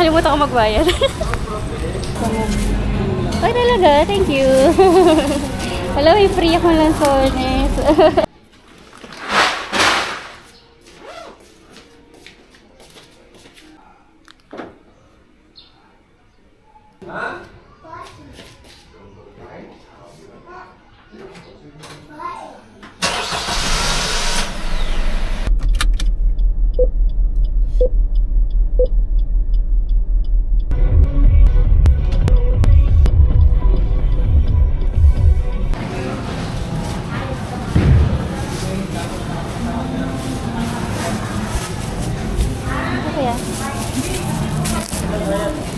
Kalimutan ko magbayad. Ay talaga, thank you. Hello, may free ako ng lansones.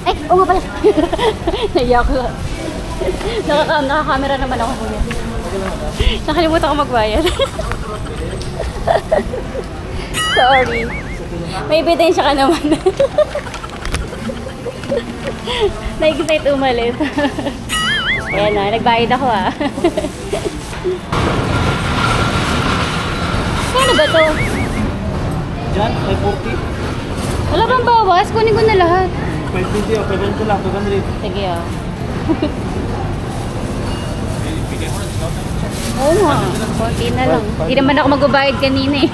Ay, oo nga pala. Naiyak ko. Nakakamera naman ako kuya. Nakalimutan ko magbayad. Sorry. May ebidensya ka naman. Na-excite umalis. Ayan na, nagbayad ako ah. Ano ba to? Diyan, may 40. Wala bang bawas? Kunin ko na lahat. 550 o 500 lang, 500. Sige ah. Oo nga. Konti na lang. Hindi naman ako magbabayad kanina eh.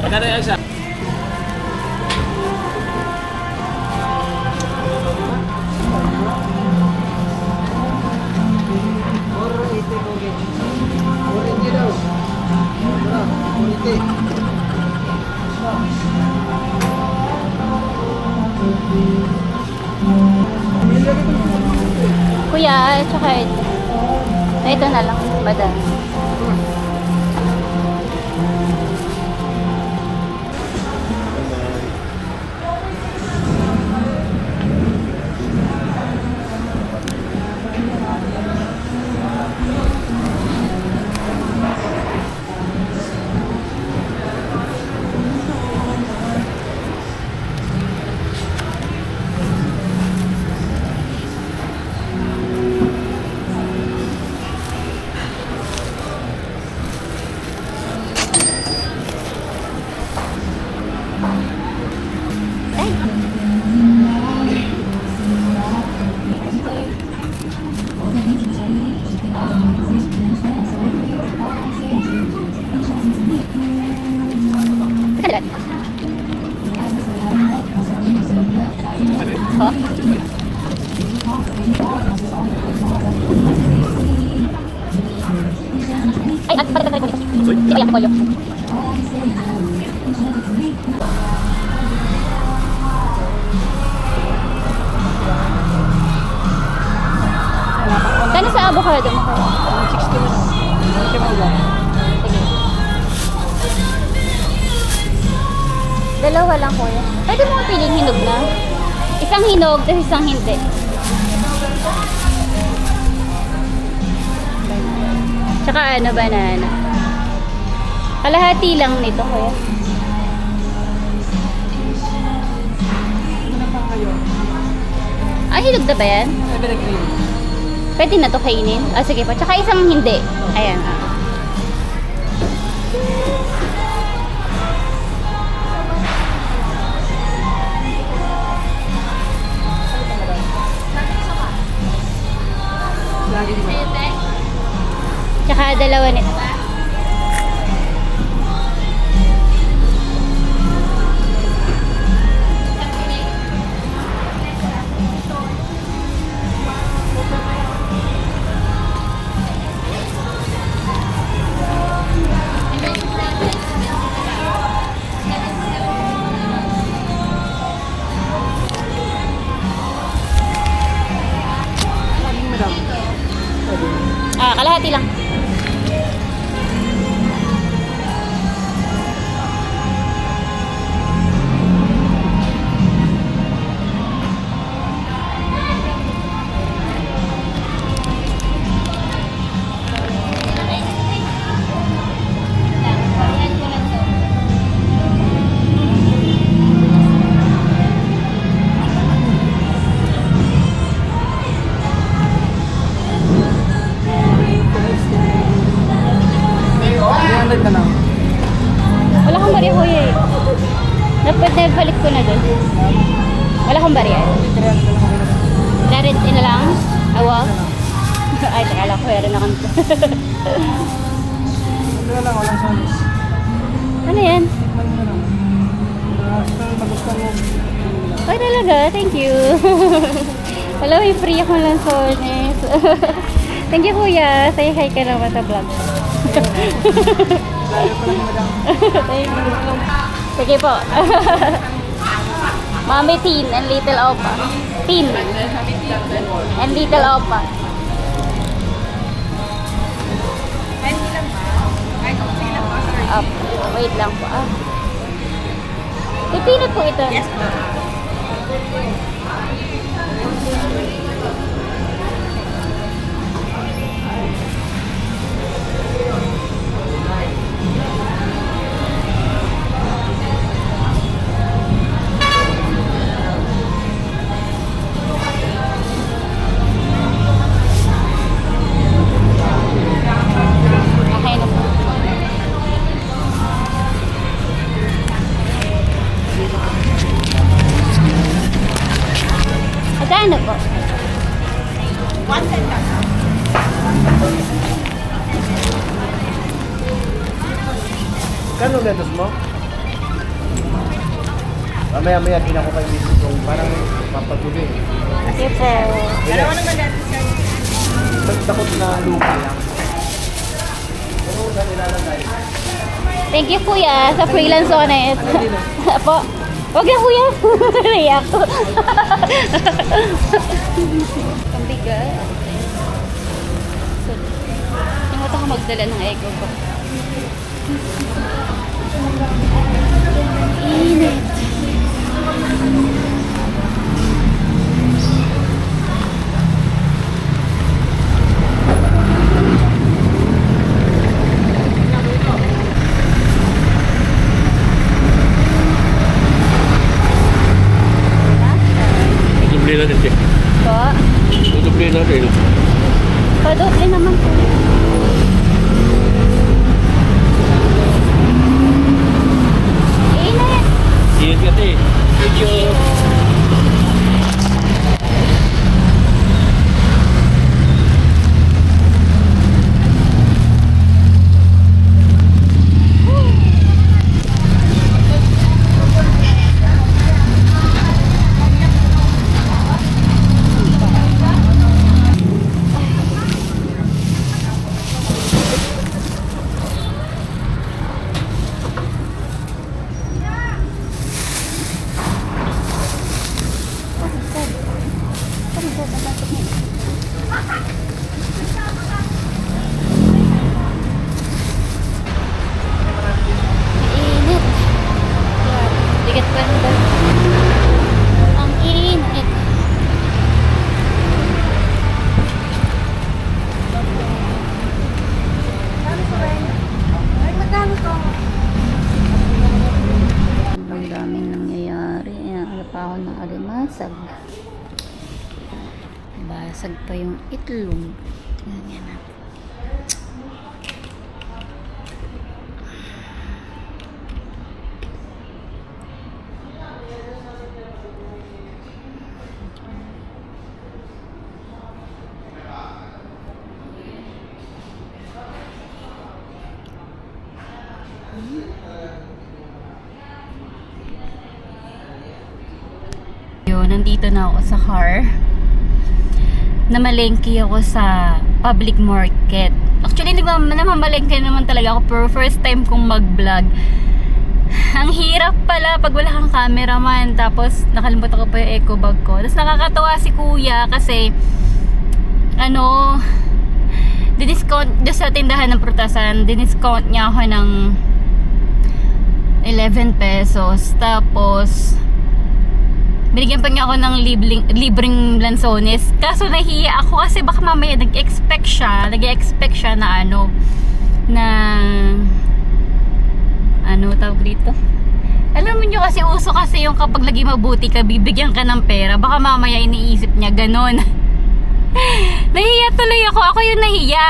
Magkano yan siya? Kuya, tsaka ito. Ito na lang, madam. Ay, at para tayo dito. Sige, ayan, polyo. Kano sa avocado mo? 60 mo. Sige mo lang. Dalawa lang kuya. Pwede mo piling hinog na. Isang hinog, tapos isang hindi. Tsaka ano, banana. Kalahati lang nito kuya. Ano pa kayo? Ah, hinog na ba yan? Every cream. Pwede na to kainin? Ah, sige pa. Tsaka isang hindi. Ayan. Tsaka dalawa nito. Ah, kalahati lang. Wala kang barya. Rarent na lang? Awa? Ay, takala ko, meron na kang... Ano lang, walang service. Ano yan? Tikman mo na lang. Magustuhan mo. Ay, talaga? Thank you. Hello, may free ako ng sones. Thank you, kuya. Say hi ka naman sa vlog. Lalo pa lang madam. Thank you. Sige po. Mami Teen and Little Opa. Teen and Little Opa. Up. Wait lang po. Pipinot po ito. Yes, okay na po. Magkano po? 110 lang. Kano lettuce mo? Mamaya-maya ginako kay Mrs. Kung parang mapatuloy. Sige po. Dalawa naman dati sir. Takot na lupa lang. Pero saan nilalagay? Thank you, kuya, sa freelance honest. Po. Wag na, kuya. Naiyak ko. Ang bigat. So, Tingutan ko magdala ng ego ko. Init. Duble natin siya. Po. Duble natin. Padoble naman po. Init. Ingat kasi. Medyo... Init. Bigat pa rin ba? Ang init. Ang daming nangyayari. Ano pa ako ng alimasag. Basag pa yung itlog. Ganyan na. Yun, nandito na ako sa car. Namalengke ako sa public market. Actually, namamalengke naman talaga ako, pero first time kong mag-vlog. Ang hirap pala pag wala kang cameraman. Tapos, nakalimutan ko pa yung eco bag ko. Tapos, nakakatawa si kuya kasi diniscount doon sa tindahan ng prutasan. Diniscount niya ako ng 11 pesos. Tapos, binigyan pa niya ako ng libreng lansones. Kaso nahiya ako kasi baka mamaya nag-expect siya na tawag dito. Alam mo nyo kasi uso kasi yung kapag lagi mabuti ka, bibigyan ka ng pera. Baka mamaya iniisip niya ganon. Nahiya tuloy ako. Ako yung nahiya.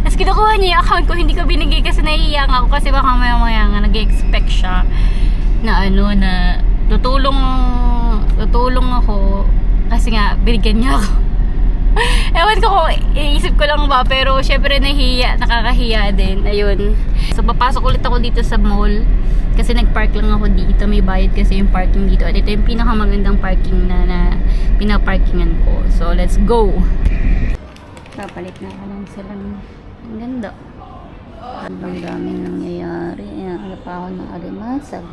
Tapos kinukuha niya yung account ko. Hindi ko binigay kasi nahiya nga ako. Kasi baka mamaya nga nag-expect siya na na tutulong Tutulong ako kasi nga binigyan niya ako. Ewan ko kung iisip ko lang ba, pero syempre nakakahiya din. Ayun. So papasok ulit ako dito sa mall kasi nagpark lang ako dito. May bayad kasi yung parking dito. At ito yung pinakamagandang parking na pinaparkingan ko. So let's go. Papalit na ako ng salamin. Ang ganda. Ang daming nangyayari. Ano pa ako ng alimasag.